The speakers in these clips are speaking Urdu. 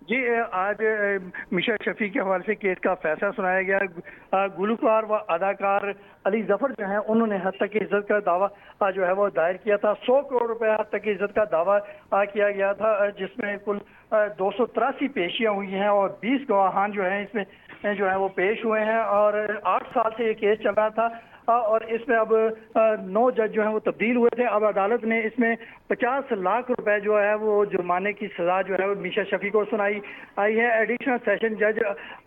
جی آج میشا شفیع کے حوالے سے کیس کا فیصلہ سنایا گیا۔ گلوکار و اداکار علی ظفر جو ہیں انہوں نے حد تک کی عزت کا دعویٰ جو ہے وہ دائر کیا تھا۔ 100 کروڑ روپے حد تک کی عزت کا دعویٰ کیا گیا تھا، جس میں کل 283 پیشیاں ہوئی ہیں اور 20 گواہان جو ہیں اس میں جو ہے وہ پیش ہوئے ہیں، اور 8 سال سے یہ کیس چل رہا تھا اور اس میں اب 9 جج جو ہیں وہ تبدیل ہوئے تھے۔ اب عدالت نے اس میں 50 لاکھ روپے جو ہے وہ جرمانے کی سزا جو ہے وہ میشا شفیع کو سنائی ہے۔ ایڈیشنل سیشن جج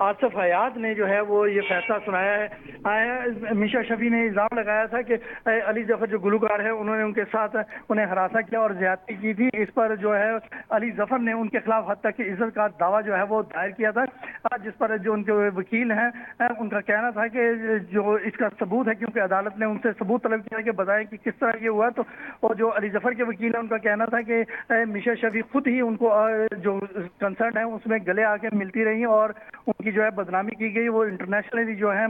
آصف حیات نے جو ہے وہ یہ فیصلہ سنایا ہے۔ میشا شفیع نے الزام لگایا تھا کہ علی ظفر جو گلوکار ہے انہوں نے ان کے ساتھ انہیں ہراساں کیا اور زیادتی کی تھی۔ اس پر جو ہے علی ظفر نے ان کے خلاف حد تک کی عزت کا دعویٰ جو ہے وہ دائر کیا تھا، جس پر جو ان کے وکیل ہیں ان کا کہنا تھا کہ جو اس کا ثبوت ہے، کیونکہ عدالت نے ان سے ثبوت طلب کیا کہ بتائیں کہ کس طرح یہ ہوا، تو اور جو علی ظفر کے وکیل ہیں ان کا کہنا تھا کہ میشا شفیع خود ہی ان کو جو کنسرٹ ہے اس میں گلے آ کے ملتی رہی اور ان کی جو ہے بدنامی کی گئی۔ وہ انٹرنیشنلی جو ہے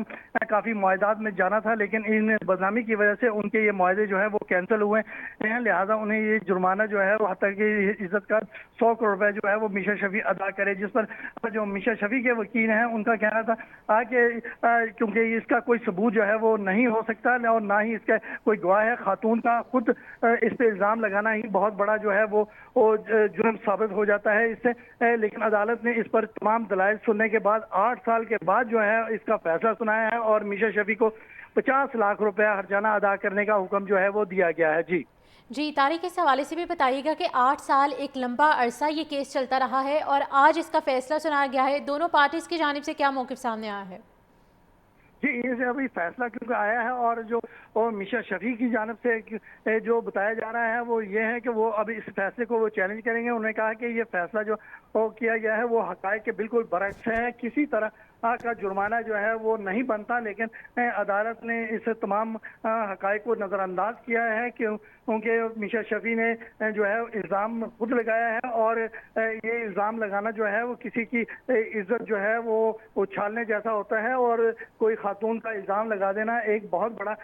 کافی معاہدات میں جانا تھا، لیکن ان بدنامی کی وجہ سے ان کے یہ معاہدے جو ہے وہ کینسل ہوئے ہیں، لہٰذا انہیں یہ جرمانہ جو ہے وہ حتی کہ عزت کا 100 کروڑ روپے جو ہے وہ میشا شفیع ادا کرے۔ جس پر جو میشا شفیع کے وکیل ہیں ان کا کہنا تھا کہ کیونکہ اس کا کوئی ثبوت جو ہے وہ نہیں ہو سکتا اور نہ ہی اس کا کوئی گواہ ہے، خاتون کا خود اس پہ الزام لگانا ہی بہت بڑا جو ہے وہ جرم ثابت ہو جاتا ہے اس سے، لیکن عدالت نے اس پر تمام دلائل سننے کے بعد 8 سال کے بعد جو ہے اس کا فیصلہ سنایا ہے اور میشا شفیع کو 50 لاکھ روپے ہرجانہ ادا کرنے کا حکم جو ہے وہ دیا گیا ہے۔ جی طارق، اس حوالے سے بھی بتائیے گا کہ 8 سال ایک لمبا عرصہ یہ کیس چلتا رہا ہے اور آج اس کا فیصلہ سنایا گیا ہے، دونوں پارٹیز کی جانب سے کیا موقف سامنے آیا ہے؟ جی اسے ابھی فیصلہ کیونکہ آیا ہے اور جو میشا شفیع کی جانب سے جو بتایا جا رہا ہے وہ یہ ہے کہ وہ ابھی اس فیصلے کو وہ چیلنج کریں گے۔ انہوں نے کہا کہ یہ فیصلہ جو کیا گیا ہے وہ حقائق کے بالکل برعکس ہے، کسی طرح کا جرمانہ جو ہے وہ نہیں بنتا، لیکن عدالت نے اس تمام حقائق کو نظر انداز کیا ہے کیونکہ میشا شفیع نے جو ہے الزام خود لگایا ہے اور یہ الزام لگانا جو ہے وہ کسی کی عزت جو ہے وہ اچھالنے جیسا ہوتا ہے اور کوئی خاتون کا الزام لگا دینا ایک بہت بڑا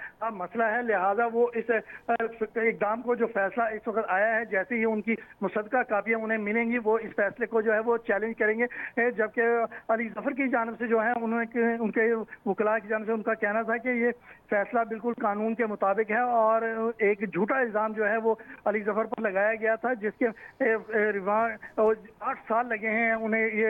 مسئلہ ہے، لہٰذا وہ اس اقدام کو جو فیصلہ اس وقت آیا ہے، جیسے ہی ان کی مصدقہ کاپیاں انہیں ملیں گی وہ اس فیصلے کو جو ہے وہ چیلنج کریں گے۔ جبکہ علی ظفر کی جانب سے جو ہے ان کے وکلاء کی جانب سے ان کا کہنا تھا کہ یہ فیصلہ بالکل قانون کے مطابق ہے اور ایک جھوٹا الزام جو ہے وہ علی ظفر پر لگایا گیا تھا، جس کے 8 سال لگے ہیں انہیں یہ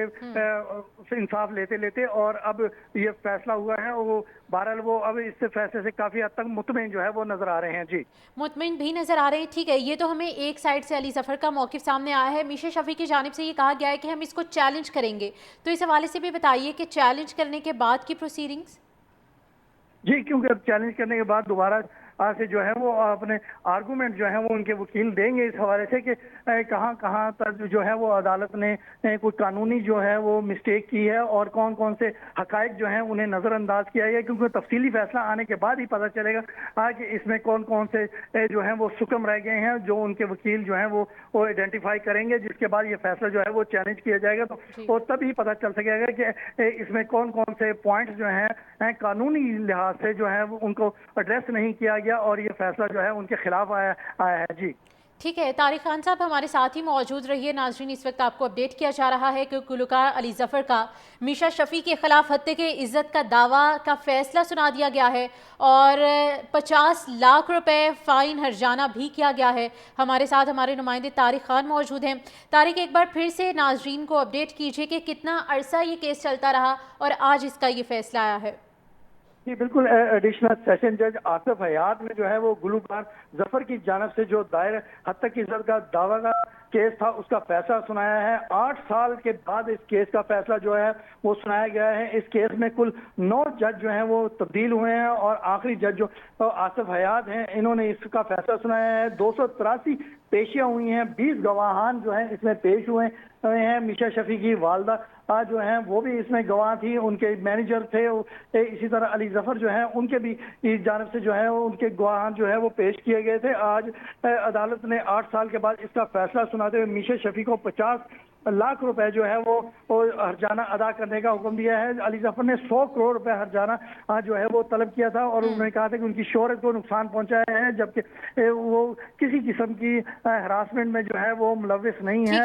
انصاف لیتے لیتے، اور اب یہ فیصلہ ہوا ہے وہ بہرحال وہ اب اس فیصلے سے کافی حد تک مطمئن جو ہے وہ نظر آ رہے ہیں۔ مطمئن بھی نظر آ رہے ہیں، ٹھیک ہے۔ یہ تو ہمیں ایک سائڈ سے علی ظفر کا موقف سامنے آیا ہے، میشا شفیع کی جانب سے یہ کہا گیا ہے کہ ہم اس کو چیلنج کریں گے، تو اس حوالے سے بھی بتائیے کہ چیلنج کرنے کے بعد کی پروسیڈنگز؟ جی کیونکہ اب چیلنج کرنے کے بعد دوبارہ سے جو ہے وہ اپنے آرگومنٹ جو ہے وہ ان کے وکیل دیں گے اس حوالے سے کہ کہاں کہاں تک جو ہے وہ عدالت نے کوئی قانونی جو ہے وہ مسٹیک کی ہے اور کون کون سے حقائق جو ہیں انہیں نظر انداز کیا ہے، کیونکہ تفصیلی فیصلہ آنے کے بعد ہی پتہ چلے گا کہ اس میں کون کون سے جو ہیں وہ سکم رہ گئے ہیں جو ان کے وکیل جو ہیں وہ آئیڈینٹیفائی کریں گے، جس کے بعد یہ فیصلہ جو ہے وہ چیلنج کیا جائے گا تو تب ہی پتہ چل سکے گا کہ اس میں کون کون سے پوائنٹس جو ہیں قانونی لحاظ سے جو ہے ان کو ایڈریس نہیں کیا گیا اور یہ فیصلہ جو ہے ان کے خلاف آیا ہے۔ ٹھیک ہے، طارق خان صاحب ہمارے ساتھ ہی موجود رہیے۔ ناظرین، اس وقت آپ کو اپڈیٹ کیا جا رہا ہے کہ گلوکار علی ظفر کا میشا شفیع کے خلاف حتیٰ کہ عزت کا دعویٰ کا فیصلہ سنا دیا گیا ہے اور 50 لاکھ روپے فائن ہرجانہ بھی کیا گیا ہے۔ ہمارے ساتھ ہمارے نمائندے طارق خان موجود ہیں۔ طارق، ایک بار پھر سے ناظرین کو اپڈیٹ کیجیے کہ کتنا عرصہ یہ کیس چلتا رہا اور آج اس کا یہ فیصلہ آیا ہے۔ جی بالکل، ایڈیشنل سیشن جج آصف حیات نے جو ہے وہ گلوکار ظفر کی جانب سے جو دائر حد تک عزت کا دعویٰ کا کیس تھا اس کا فیصلہ سنایا ہے۔ 8 سال کے بعد اس کیس کا فیصلہ جو ہے وہ سنایا گیا ہے۔ اس کیس میں کل 9 جج جو ہیں وہ تبدیل ہوئے ہیں اور آخری جج جو آصف حیات ہیں انہوں نے اس کا فیصلہ سنایا ہے۔ 283 پیشیاں ہوئی ہیں، 20 گواہان جو ہیں اس میں پیش ہوئے ہیں۔ میشا شفیع کی والدہ جو ہیں وہ بھی اس میں گواہ تھی، ان کے مینیجر تھے، اسی طرح علی ظفر جو ہیں ان کے بھی جانب سے جو ہے ان کے گواہان جو ہے وہ پیش کیے گئے تھے۔ آج عدالت نے 8 سال کے بعد اس کا فیصلہ سناتے ہوئے میشا شفیع کو 50 لاکھ روپے جو ہے وہ ہرجانہ ادا کرنے کا حکم دیا ہے۔ علی ظفر نے 100 کروڑ روپے ہرجانہ جو ہے وہ طلب کیا تھا اور انہوں نے کہا تھا کہ ان کی شہرت کو نقصان پہنچایا ہے، جبکہ وہ کسی قسم کی ہراسمنٹ میں جو ہے وہ ملوث نہیں ہے۔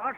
8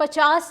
50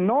9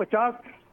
50